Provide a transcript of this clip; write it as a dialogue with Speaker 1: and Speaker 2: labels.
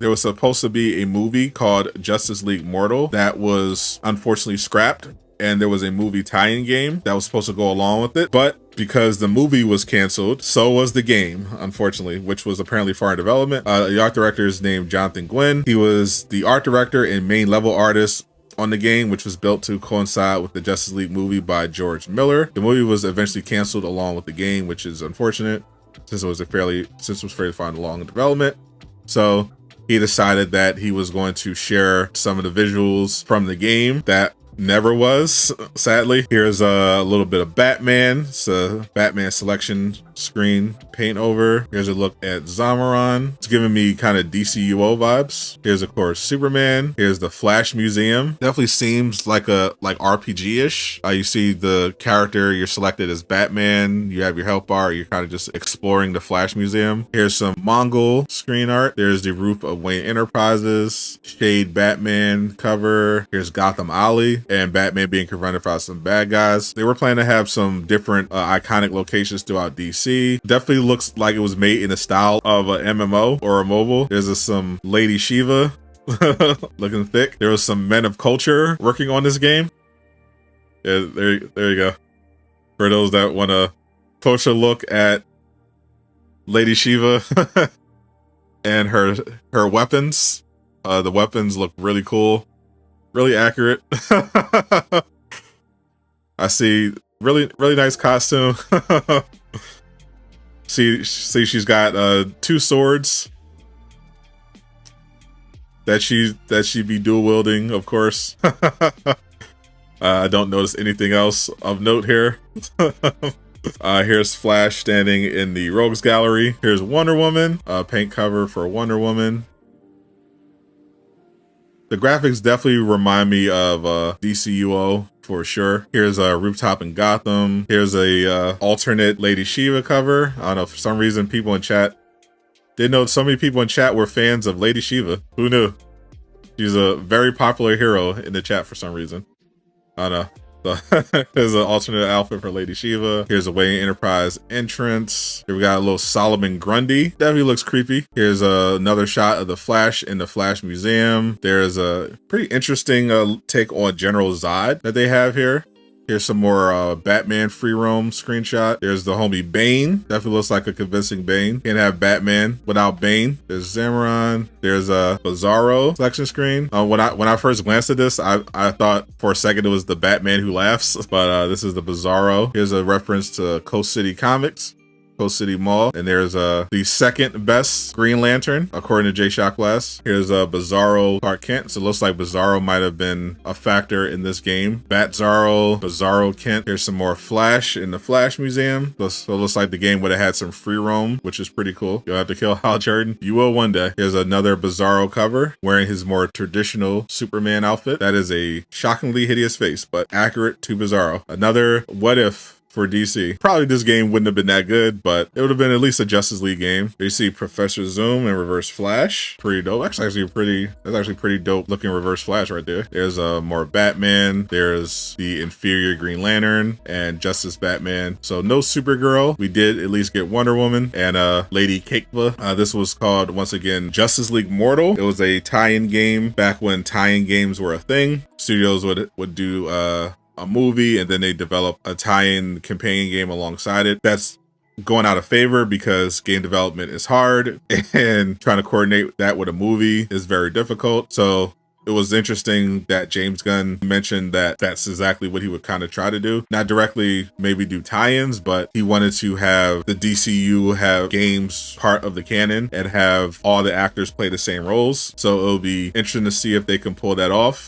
Speaker 1: There was supposed to be a movie called Justice League Mortal that was unfortunately scrapped, and there was a movie tie-in game that was supposed to go along with it. But because the movie was canceled, so was the game, unfortunately, which was apparently far in development. The art director is named Jonathan Gwynn. He was the art director and main level artist on the game, which was built to coincide with the Justice League movie by George Miller. The movie was eventually canceled along with the game, which is unfortunate since it was fairly far along in development. So he decided that he was going to share some of the visuals from the game that never was, sadly. Here's a little bit of Batman. It's a Batman selection screen paint over. Here's a look at Zamaron. It's giving me kind of DCUO vibes. Here's of course Superman. Here's the Flash Museum. Definitely seems like RPG-ish. You see the character you're selected as Batman. You have your health bar. You're kind of just exploring the Flash Museum. Here's some Mongol screen art. There's the roof of Wayne Enterprises. Shade Batman cover. Here's Gotham Alley and Batman being confronted by some bad guys. They were planning to have some different iconic locations throughout DC. Definitely looks like it was made in the style of an MMO or a mobile. There's some Lady Shiva looking thick. There was some men of culture working on this game. Yeah, there you go. For those that want a closer look at Lady Shiva and her weapons. The weapons look really cool. Really accurate. I see really nice costume. see she's got 2 swords that she be dual wielding, of course. I don't notice anything else of note here. Here's Flash standing in the Rogues Gallery. Here's Wonder Woman, paint cover for Wonder Woman. The graphics definitely remind me of DCUO for sure. Here's a rooftop in Gotham. Here's a alternate Lady Shiva cover. I don't know, for some reason people in chat didn't know so many people in chat were fans of Lady Shiva. Who knew? She's a very popular hero in the chat for some reason. I don't know. So there's an alternate outfit for Lady Shiva. Here's a Wayne Enterprise entrance. Here we got a little Solomon Grundy. Definitely looks creepy. Here's another shot of the Flash in the Flash Museum. There's a pretty interesting take on General Zod that they have here. Here's some more Batman free roam screenshot. There's the homie Bane. Definitely looks like a convincing Bane. Can't have Batman without Bane. There's Zamaron. There's a Bizarro selection screen. When I first glanced at this, I thought for a second it was the Batman who laughs, but this is the Bizarro. Here's a reference to Coast City Comics. Coast City Mall. And there's the second best Green Lantern according to Jay Shotglass. Here's a Bizarro Clark Kent. So it looks like Bizarro might have been a factor in this game. Bat-Zarro, Bizarro Kent. Here's some more Flash in the Flash Museum. So it looks like the game would have had some free roam, which is pretty cool. You'll have to kill Hal Jordan. You will one day. Here's another Bizarro cover wearing his more traditional Superman outfit. That is a shockingly hideous face, but accurate to Bizarro. Another what if for DC. Probably this game wouldn't have been that good, but it would have been at least a Justice League game. You see Professor Zoom and Reverse Flash. Pretty dope. That's actually pretty dope looking Reverse Flash right there. There's more Batman. There's the inferior Green Lantern and Justice Batman. So no Supergirl. We did at least get Wonder Woman and Lady Cakeva. This was called, once again, Justice League Mortal. It was a tie-in game back when tie-in games were a thing. Studios would do a movie and then they develop a tie-in companion game alongside it. That's going out of favor because game development is hard and trying to coordinate that with a movie is very difficult. So it was interesting that James Gunn mentioned that that's exactly what he would kind of try to do. Not directly maybe do tie-ins, but he wanted to have the DCU have games part of the canon and have all the actors play the same roles. So it'll be interesting to see if they can pull that off.